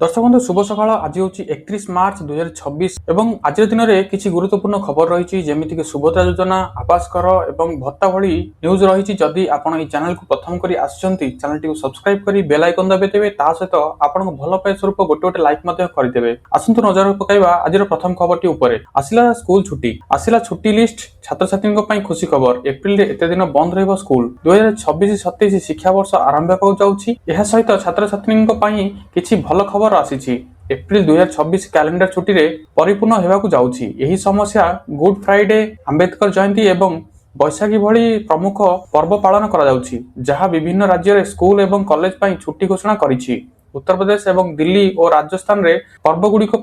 दर्शक बंधु शुभ सकाळ। आज हूँ 31 मार्च 2026 एवं आज दिन में किसी गुरुत्वपूर्ण खबर रही जमीक सुभद्रा योजना, आवास कर एवं भत्ता भली न्यूज रही। जदि आपण ये चैनल को प्रथम करी आसुचंती चैनल टी सब्सक्राइब करी बेल आइकन दबाइदेवे। ता सहित आपण भल पाए स्वरूप गोटे गोटे लाइक करदेवे। आसंतु नजर पकाइबा आज प्रथम खबर टी ऊपर। आसिला स्कूल छुट्टी, आसिला छुट्टी लिस्ट छात्र छात्री खुशी खबर। एप्रिल एते दिन बंद रहिबो स्कूल। 2026-27 शिक्षा वर्ष आरंभ होगा जाउछि। एहा सहित छात्र छात्री किछि भल खबर आसीछि। एप्रिल 2026 कैलेंडर छुट्टी रे परिपूर्ण हेबाकु जाउछि। एही समस्या गुड फ्राइडे, अंबेडकर जयंती एवं बैशाखी भली प्रमुख पर्व पालन करा जाउछि, जहां विभिन्न राज्य रे स्कूल एवं कॉलेज पई छुट्टी घोषणा करिछि। उत्तर प्रदेश एवं दिल्ली और राजस्थान रे पर्व गुड़िक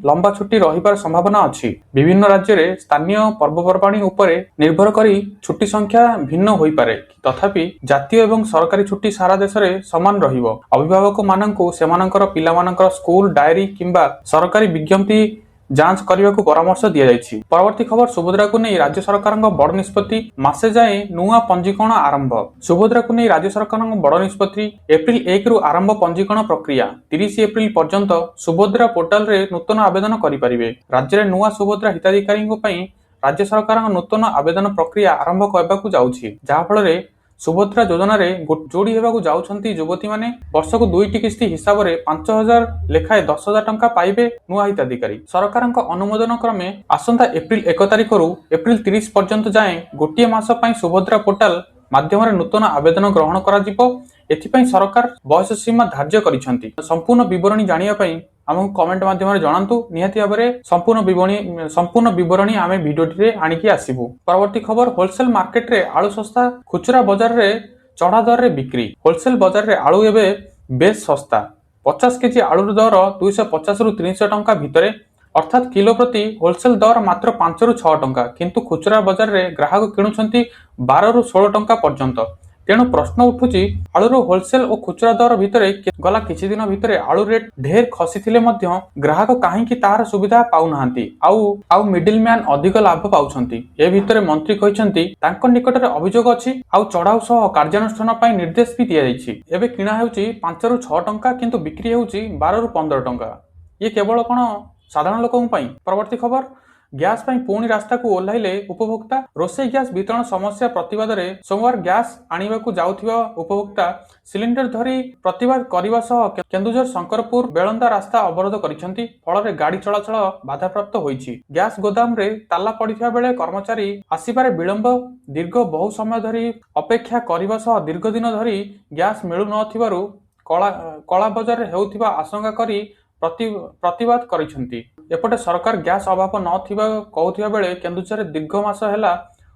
लंबा छुट्टी रहिबार संभावना अछि। विभिन्न राज्य रे स्थानीय पर्वपर्वाणी उपरे निर्भर करी छुट्टी संख्या भिन्न होई पारे, तथापि जातीय एवं सरकारी छुट्टी सारा देश रे समान रहिबो। अभिभावक माननकु सेमानकर पिलामानकर स्कूल डायरी किंबा सरकारी विज्ञप्ति जांच करने को परामर्श दिया जायछि। परवर्ती खबर सुभद्रा को नहीं राज्य सरकार बड़ निष्पत्ति, मासे जाए नुआ पंजीकरण आरंभ। सुभद्रा को नहीं राज्य सरकार बड़ निष्पत्ति। एप्रिल 1 रु आरंभ पंजीकरण प्रक्रिया। 30 एप्रिल पर्यंत सुभद्रा पोर्टाल रे नूतन आवेदन करिपारिबे। राज्य रे नुआ सुभद्रा हिताधिकारी राज्य सरकार नूतन आवेदन प्रक्रिया आरंभ करबाकू जाउछि, जहा फल सुभद्रा योजना रे जोड़ी हेबाकू जाउछंती युवती माने। वर्षक 2टी किस्ती हिसाब रे 5000 लेखाए 10,000 टंका पाइबे नुआ हिताधिकारी। सरकारक अनुमोदन क्रमे आसंता एप्रिल 1 तारिख रु एप्रिल 30 पर्यंत जाए गोटे मास पई सुभद्रा पोर्टाल माध्यम रे नूतन आवेदन ग्रहण करा जिवो। एथिपई सरकार बयस सीमा धार्य करिसंती। संपूर्ण विवरणी जानिया पई हमहु कमेंट माध्यम रे जणांतु। निहाती भाबरे संपूर्ण विवरणी आमे वीडियो रे आनिकी आसीबु। परवर्ती खबर होलसेल मार्केट रे आलू सस्ता, खुचरा बाजार रे चढ़ा दर रे बिक्री। होलसेल बाजार रे आलू एबे बेस सस्ता। 50 केजी आलू दर 250 रु 300 टंका भितरे, अर्थात किलो प्रति होलसेल दर मात्र 5 रु 6 टंका, किंतु खुचरा बाजार रे ग्राहक किणुछंती 12 रु 16 टंका पर्यंत। तेणु प्रश्न उठुची आलूर होलसेल और खुचरा दर भितरे गला किछि दिन भितरे आलू रेट ढेर खसीथिले मध्य ग्राहक काहेकि तार सुविधा पाउनाहांती, आउ मिडिल मैन अधिक लाभ पाउछंती। ए भितरे मंत्री कहिसंती तांको निकटरे अभियोग अछि, आउ चढ़ाउ सह कार्यानुष्ठान पई निर्देश भी दिया जायछि। एबे किणा हेउची 5 रु 6 टंका, किंतु बिक्री हेउची 12 रु 15 टंका। ये केवल कोन साधारण लोकन पई। परवर्ती खबर गैस पई पुणी रास्ता को ओह्लाइले उपभोक्ता। रोषेई गैस वितरण समस्या प्रतिवाद रे सोमवार गैस आनिबाकू जाउथिबा उपभोक्ता सिलिंडर धरी प्रतिवाद करिबा सह केन्दुझर शंकरपुर बेलंदा रास्ता अवरोध करिसंती। फल रे गाड़ी चलाचल बाधाप्राप्त होईछि। गैस गोदाम रे ताला पड़िथिबा बेले कर्मचारी आसिबारे विलंब, दीर्घ बहु समय धरी अपेक्षा करिबा सह दीर्घ दिन धरी गैस मिलु नथिबारु कला बजार हेउथिबा आशंका करी प्रतिवाद करिसंती। एपटे सरकार गैस अभाव नथिबा कहउथिबा बेले केन्दुझर दीर्घ मास हेला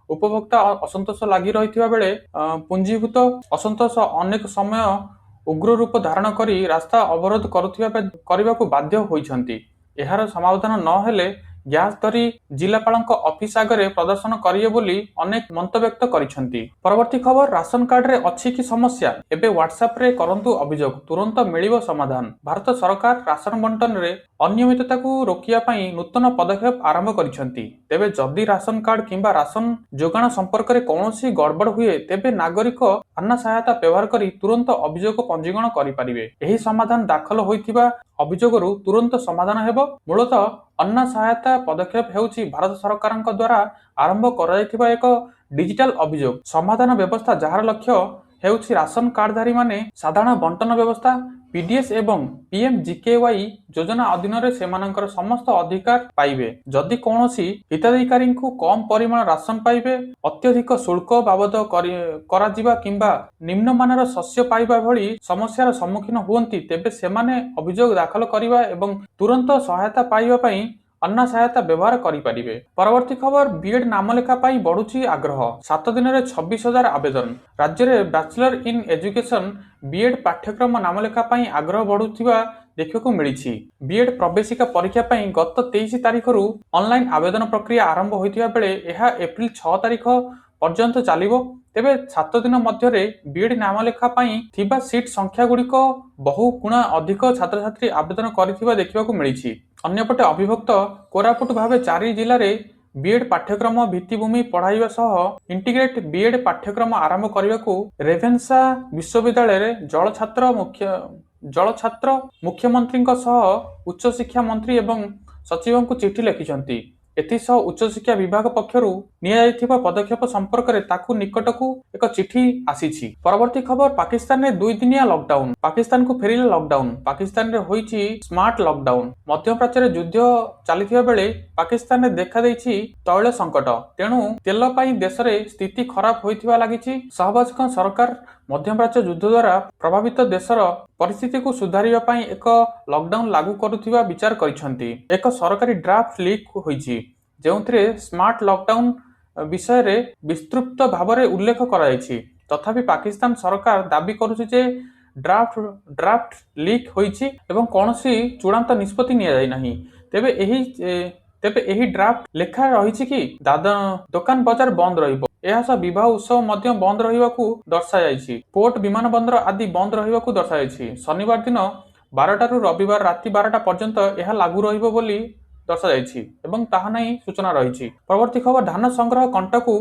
उपभोक्ता असंतोष लागि रहिथिबा बेले पुंजीभूत असंतोष अनेक समय उग्र रूप धारण करी रास्ता अवरोध करबाकू बाध्य होइछंती। एहार समाधान न हेले गैस धरी जिलापालଙ୍କ ऑफिस आगरे प्रदर्शन करिए बोली अनेक मंतव्य व्यक्त करिसंती। परवर्ती खबर राशन कार्ड रे अछि कि समस्या, एबे व्हाट्सएप रे करंतु अभियोग, तुरंत मिलिबो समाधान। भारत सरकार राशन बंटन रे अनियमितता को रोकिया पई नूतन पदक्षेप आरंभ करिसंती। तेबे जदि राशन कार्ड किंबा राशन जोगाण संपर्क रे कोनोसी गड़बड़ हुए, तेबे नागरिक अन्ना सहायता व्यवहार करी तुरंत अभियोग पंजीकरण करि परिबे। एही समाधान दाखल होइथिबा अभियोगरु तुरंत समाधान हेबो। मूलतः अन्ना सहायता पदक्षेप हेउची भारत सरकारଙ୍କ द्वारा आरंभ कराइथिबा एक डिजिटल अभियोग समाधान व्यवस्था, जहार लक्ष्य हेउची राशन कार्डधारी माने साधारण बंटन व्यवस्था पीडीएस एवं पीएमजीकेवाई योजना अधीन रे सेमानंकर समस्त अधिकार पाइबे। जदि कोनोसी हिताधिकारी को कम परिमाण राशन पाइबे, अत्यधिक शुल्क बाबद करा जिबा किंबा निम्न मानर शस्य पाइबा भली समस्यार सम्मुखीन हुअंती, तेबे सेमाने अभियोग दाखल करिबा एवं तुरंत सहायता पाइबा पई अन्ना सहायता व्यवहार करि परिबे। परवर्ती खबर बीएड नामलेखा पाई बढ़ुची आग्रह। 7 दिन रे 26,000 आवेदन। राज्य रे बैचलर इन एजुकेशन बीएड पाठ्यक्रम नामलेखा पाई आग्रह बढ़ुथिबा देखिବାକୁ मिलिछि। बीएड प्रवेशिका परीक्षा पाई गत 23 तारिख रु ऑनलाइन आवेदन प्रक्रिया आरंभ होइथिबा बेले एहा एप्रिल 6 तारिख पर्यंत चलिबो। तेबे 7 दिन मध्य रे बीएड नामलेखा पाई थिबा सीट संख्या गुड़िक बहु गुणा अधिक छात्र छात्री आवेदन करिथिबा देखिବାକୁ मिलिछि। अन्यपटे अभिभक्त कोरापुट भावे 4 जिल्ला रे बीएड पाठ्यक्रम भित्तिभूमि पढ़ाइबा सह इंटीग्रेट बीएड पाठ्यक्रम आरंभ करने को रेभेन्सा विश्वविद्यालय रे जल छात्र ଜଳ ଛାତ୍ର ମୁଖ୍ୟମନ୍ତ୍ରୀଙ୍କ ସହ ଉଚ୍ଚଶିକ୍ଷା ମନ୍ତ୍ରୀ ଏବଂ ସଚିବଙ୍କୁ ଚିଠି ଲେଖିଛନ୍ତି। ଏଥିସହ ଉଚ୍ଚଶିକ୍ଷା ବିଭାଗ ପକ୍ଷରୁ ନିଆଯାଇଥିବା ପଦକ୍ଷେପ ସମ୍ପର୍କରେ ତାକୁ ନିକଟକୁ ଏକ ଚିଠି ଆସିଛି। ପରବର୍ତ୍ତୀ ଖବର, ପାକିସ୍ତାନରେ 2 ଦିନିଆ ଲକଡାଉନ। ପାକିସ୍ତାନକୁ ଫେରିଲେ ଲକଡାଉନ। ପାକିସ୍ତାନରେ ହୋଇଛି ସ୍ମାର୍ଟ ଲକଡାଉନ। ମଧ୍ୟପ୍ରାଚ୍ୟରେ ଯୁଦ୍ଧ ଚାଲିଥିବା ବେଳେ ପାକିସ୍ତାନରେ ଦେଖାଦେଇଛି ତୈଳ ସଙ୍କଟ। ତେଣୁ ତେଲ ପାଇଁ ଦେଶରେ ସ୍ଥିତି ଖରାପ ହୋଇଥିବା ଲାଗିଛି। ସହବାଜଙ୍କ ସରକାର ମଧ୍ୟପ୍ରାଚ୍ୟ ଯୁଦ୍ଧ ଦ୍ୱାରା ପ୍ରଭାବିତ ଦେଶର ପରିସ୍ଥିତିକୁ ସୁଧାରିବା ପାଇଁ ଏକ ଲକଡାଉନ ଲାଗୁ କରୁଥିବା ବିଚାର କରିଛନ୍ତି। ଏକ ସରକାରୀ ଡ୍ରାଫ୍ଟ ଲିକ୍ ହୋଇଛି, ଯେଉଁଥିରେ ସ୍ମାର୍ଟ ଲକଡାଉନ ବିଷୟରେ ବିସ୍ତୃତ ଭାବରେ ଉଲ୍ଲେଖ କରାଯାଇଛି। ତଥାପି ପାକିସ୍ତାନ ସରକାର ଦାବି କରୁଛି ଯେ ଡ୍ରାଫ୍ଟ ଲିକ୍ ହୋଇଛି ଏବଂ କୌଣସି ଚୂଡ଼ାନ୍ତ ନିଷ୍ପତ୍ତି ନିଆଯାଇନାହିଁ। ତେବେ ଏହି ଡ୍ରାଫ୍ଟ ଲେଖା ରହିଛି କି ଦୋକାନ ବଜାର ବନ୍ଦ ରହିବ। ଏହା ସହ ବିବାହ ଉତ୍ସବ ମଧ୍ୟ ବନ୍ଦ ରହିବାକୁ ଦର୍ଶାଯାଇଛି। ପୋର୍ଟ, ବିମାନ ବନ୍ଦର ଆଦି ବନ୍ଦ ରହିବାକୁ ଦର୍ଶାଯାଇଛି। ଶନିବାର ଦିନ 12ଟାରୁ ରବିବାର ରାତି 12ଟା ପର୍ଯ୍ୟନ୍ତ ଏହା ଲାଗୁ ରହିବ ବୋଲି ଦର୍ଶାଯାଇଛି ଏବଂ ତାହା ନେଇ ସୂଚନା ରହିଛି। ପରବର୍ତ୍ତୀ ଖବର, ଧାନ ସଂଗ୍ରହ କଣ୍ଟକୁ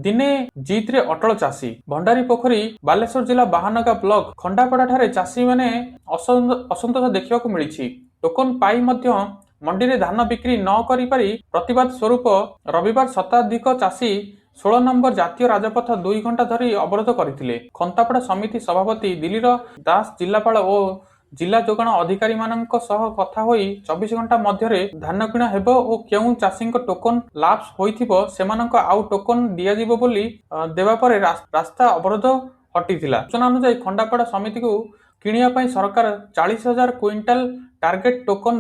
ଦିନେ ଜିତରେ ଅଟଳ ଚାଷୀ। ଭଣ୍ଡାରୀ ପୋଖରୀ, ବାଲେଶ୍ୱର ଜିଲ୍ଲା ବାହାନଗା ବ୍ଲକ ଖଣ୍ଡାପଡ଼ାଠାରେ ଚାଷୀମାନେ ଅସନ୍ତୋଷ ଦେଖିବାକୁ ମିଳିଛି। ଟୋକନ ପାଇ ମଧ୍ୟ ମଣ୍ଡିରେ ଧାନ ବିକ୍ରି ନ କରିପାରି ପ୍ରତିବାଦ ସ୍ୱରୂପ ରବିବାର ଶତାଧିକ ଚାଷୀ 16 ନମ୍ବର ଜାତୀୟ ରାଜପଥ 2 ଘଣ୍ଟା ଧରି ଅବରୋଧ କରିଥିଲେ। ଖନ୍ତାପଡ଼ା ସମିତି ସଭାପତି ଦିଲ୍ଲୀର ଦାସ ଜିଲ୍ଲାପାଳ ଓ ଜିଲ୍ଲା ଯୋଗାଣ ଅଧିକାରୀମାନଙ୍କ ସହ କଥା ହୋଇ 24 ଘଣ୍ଟା ମଧ୍ୟରେ ଧାନ କିଣା ହେବ ଓ କେଉଁ ଚାଷୀଙ୍କ ଟୋକନ ଲାପ୍ସ ହୋଇଥିବ ସେମାନଙ୍କୁ ଆଉ ଟୋକନ ଦିଆଯିବ ବୋଲି ଦେବା ପରେ ରାସ୍ତା ଅବରୋଧ ହଟିଥିଲା। ସୂଚନା ଅନୁଯାୟୀ ଖଣ୍ଡାପଡ଼ା ସମିତିକୁ କିଣିବା ପାଇଁ ସରକାର 40,000 କୁଇଣ୍ଟାଲ ଟାର୍ଗେଟ ଟୋକନ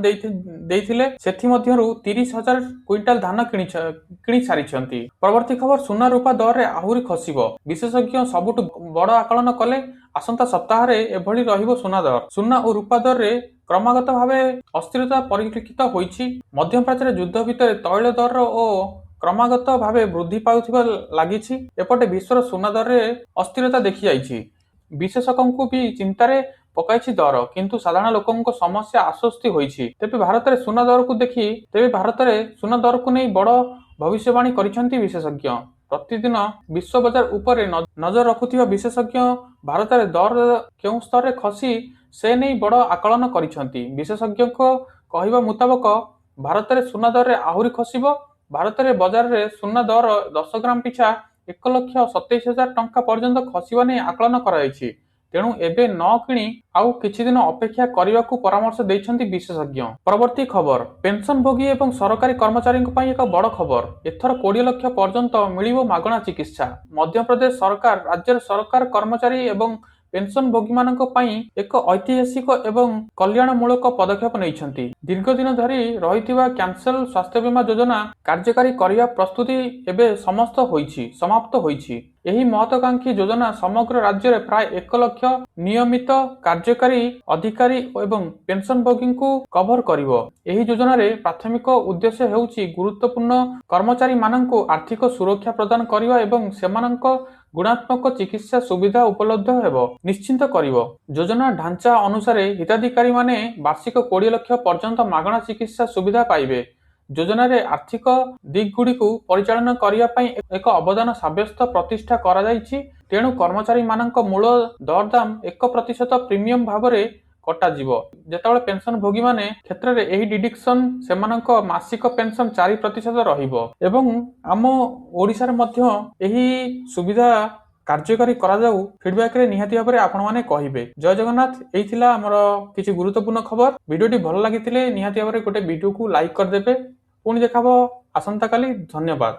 ଦେଇଥିଲେ। ସେଥିମଧ୍ୟରୁ 30,000 କୁଇଣ୍ଟାଲ ଧାନ କିଣି ସାରିଛନ୍ତି। ପରବର୍ତ୍ତୀ ଖବର, ସୁନା ରୂପା ଦରରେ ଆହୁରି ଖସିବ। ବିଶେଷଜ୍ଞ ସବୁଠୁ ବଡ଼ ଆକଳନ କଲେ ଆସନ୍ତା ସପ୍ତାହରେ ଏଭଳି ରହିବ ସୁନା ଦର। ସୁନା ଓ ରୂପା ଦରରେ କ୍ରମାଗତ ଭାବେ ଅସ୍ଥିରତା ପରିଲକ୍ଷିତ ହୋଇଛି। ମଧ୍ୟପ୍ରାଚ୍ୟରେ ଯୁଦ୍ଧ ଭିତରେ ତୈଳ ଦର ଓ କ୍ରମାଗତ ଭାବେ ବୃଦ୍ଧି ପାଉଥିବା ଲାଗିଛି। ଏପଟେ ବିଶ୍ୱର ସୁନା ଦରରେ ଅସ୍ଥିରତା ଦେଖିଯାଇଛି। ବିଶେଷଜ୍ଞଙ୍କୁ ବି ଚିନ୍ତାରେ ପକାଇଛି ଦର, କିନ୍ତୁ ସାଧାରଣ ଲୋକଙ୍କ ସମସ୍ୟା ଆଶ୍ୱସ୍ତି ହୋଇଛି। ତେବେ ଭାରତରେ ସୁନା ଦରକୁ ନେଇ ବଡ଼ ଭବିଷ୍ୟବାଣୀ କରିଛନ୍ତି ବିଶେଷଜ୍ଞ। ପ୍ରତିଦିନ ବିଶ୍ୱ ବଜାର ଉପରେ ନଜର ରଖୁଥିବା ବିଶେଷଜ୍ଞ ଭାରତରେ ଦର କେଉଁ ସ୍ତରରେ ଖସି ସେ ନେଇ ବଡ଼ ଆକଳନ କରିଛନ୍ତି। ବିଶେଷଜ୍ଞଙ୍କ କହିବା ମୁତାବକ ଭାରତରେ ସୁନା ଦରରେ ଆହୁରି ଖସିବ। ଭାରତରେ ବଜାରରେ ସୁନା ଦର 10 ଗ୍ରାମ ପିଛା 1,27,000 ଟଙ୍କା ପର୍ଯ୍ୟନ୍ତ ଖସିବା ନେଇ ଆକଳନ କରାଯାଇଛି। ତେଣୁ ଏବେ ନ କିଣି ଆଉ କିଛି ଦିନ ଅପେକ୍ଷା କରିବାକୁ ପରାମର୍ଶ ଦେଇଛନ୍ତି ବିଶେଷଜ୍ଞ। ପରବର୍ତ୍ତୀ ଖବର, ପେନସନଭୋଗୀ ଏବଂ ସରକାରୀ କର୍ମଚାରୀଙ୍କ ପାଇଁ ଏକ ବଡ଼ ଖବର। ଏଥର 20 ଲକ୍ଷ ପର୍ଯ୍ୟନ୍ତ ମିଳିବ ମାଗଣା ଚିକିତ୍ସା। ମଧ୍ୟପ୍ରଦେଶ ସରକାର ରାଜ୍ୟର ସରକାରୀ କର୍ମଚାରୀ ଏବଂ ପେନସନଭୋଗୀମାନଙ୍କ ପାଇଁ ଏକ ଐତିହାସିକ ଏବଂ କଲ୍ୟାଣମୂଳକ ପଦକ୍ଷେପ ନେଇଛନ୍ତି। ଦୀର୍ଘ ଦିନ ଧରି ରହିଥିବା କ୍ୟାନସେଲ ସ୍ୱାସ୍ଥ୍ୟ ବୀମା ଯୋଜନା କାର୍ଯ୍ୟକାରୀ କରିବା ପ୍ରସ୍ତୁତି ଏବେ ସମାପ୍ତ ହୋଇଛି। ଏହି ମହତ୍ୱାକାଂକ୍ଷୀ ଯୋଜନା ସମଗ୍ର ରାଜ୍ୟରେ ପ୍ରାୟ 1 ଲକ୍ଷ ନିୟମିତ କାର୍ଯ୍ୟକାରୀ ଅଧିକାରୀ ଏବଂ ପେନସନଭୋଗୀଙ୍କୁ କଭର କରିବ। ଏହି ଯୋଜନାରେ ପ୍ରାଥମିକ ଉଦ୍ଦେଶ୍ୟ ହେଉଛି ଗୁରୁତ୍ୱପୂର୍ଣ୍ଣ କର୍ମଚାରୀମାନଙ୍କୁ ଆର୍ଥିକ ସୁରକ୍ଷା ପ୍ରଦାନ କରିବା ଏବଂ ସେମାନଙ୍କ ଗୁଣାତ୍ମକ ଚିକିତ୍ସା ସୁବିଧା ଉପଲବ୍ଧ ହେବ ନିଶ୍ଚିତ କରିବ। ଯୋଜନା ଢାଞ୍ଚା ଅନୁସାରେ ହିତାଧିକାରୀମାନେ ବାର୍ଷିକ 20 ଲକ୍ଷ ପର୍ଯ୍ୟନ୍ତ ମାଗଣା ଚିକିତ୍ସା ସୁବିଧା ପାଇବେ। ଯୋଜନାରେ ଆର୍ଥିକ ଦିଗଗୁଡ଼ିକୁ ପରିଚାଳନା କରିବା ପାଇଁ ଏକ ଅବଦାନ ସାବ୍ୟସ୍ତ ପ୍ରତିଷ୍ଠା କରାଯାଇଛି। ତେଣୁ କର୍ମଚାରୀମାନଙ୍କ ମୂଳ ଦରଦାମ 1% ପ୍ରିମିୟମ ଭାବରେ କଟାଯିବ। ଯେତେବେଳେ ପେନସନଭୋଗୀମାନେ କ୍ଷେତ୍ରରେ ଏହି ଡିଡକ୍ସନ ସେମାନଙ୍କ ମାସିକ ପେନସନ 4% ରହିବ ଏବଂ ଆମ ଓଡ଼ିଶାରେ ମଧ୍ୟ ଏହି ସୁବିଧା କାର୍ଯ୍ୟକାରୀ କରାଯାଉ। ଫିଡବ୍ୟାକରେ ନିହାତି ଭାବରେ ଆପଣମାନେ କହିବେ। ଜୟ ଜଗନ୍ନାଥ। ଏଇ ଥିଲା ଆମର କିଛି ଗୁରୁତ୍ୱପୂର୍ଣ୍ଣ ଖବର। ଭିଡ଼ିଓଟି ଭଲ ଲାଗିଥିଲେ ନିହାତି ଭାବରେ ଗୋଟେ ଭିଡ଼ିଓକୁ ଲାଇକ୍ କରିଦେବେ। ପୁଣି ଦେଖାହବ ଆସନ୍ତାକାଲି। ଧନ୍ୟବାଦ।